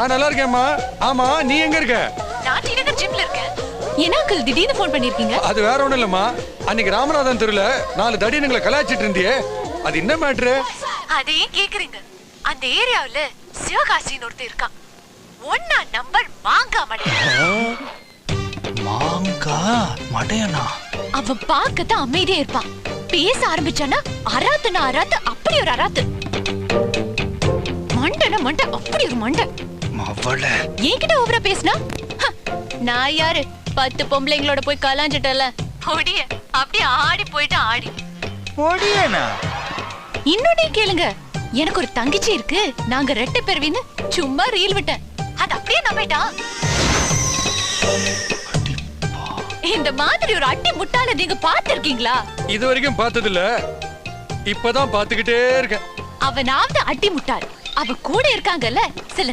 நான் நல்லா இருக்கேன்மா. ஆமா நீ எங்க இருக்க? நான் டிநகர் ஜிம்ல இருக்கேன். என்ன அங்கிள் திடீர்னு ஃபோன் பண்ணிருக்கீங்க? அது வேற ஒண்ணும் இல்லம்மா. அன்னைக்கு ராமநாதன் தெருல 4 தடியனுங்களை கலாய்ச்சிட்டு இருந்தியே, அது என்ன மேட்ரு? அதையே கேக்குறீங்க. அந்த ஏரியாவுல சிவகாசின்னு ஒருத்தர் இருக்கான். ஒன்னா நம்பர் மாங்கா மடையன். மாங்கா மடையனா? அவன் பார்க்கத்தான் அமைதியா இருப்பான். பேச ஆரம்பிச்சானா அராத்துனா அராத்து, அப்படி ஒரு அராத்து. மண்டன மண்ட, அப்படி ஒரு மண்ட. மவள என்கிட்ட ஓவரா பேசினா நான் யாரு? 10 பொம்பளைங்களோட போய் கலாஞ்சிட்டல. ஒடிய அப்படியே ஆடி போயிட்டு ஆடி. ஒடியனா? இன்னொன்னே கேளுங்க. எனக்கு ஒரு தங்கச்சி இருக்கு. நாங்க ரெட்டை பெருவின்னு சும்மா ரீல் விட்டேன். அது அப்படியே நம்பிட்டான். இந்த மாதிரி ஒரு அட்டி முட்டாள நீங்க பாத்திருக்கீங்களா? இது வரைக்கும் பார்த்தது இல்ல, இப்பதான் பாத்துக்கிட்டே இருக்கேன். அவனாவது அட்டி முட்டாள். அவ கூட இருக்காங்கல்ல சில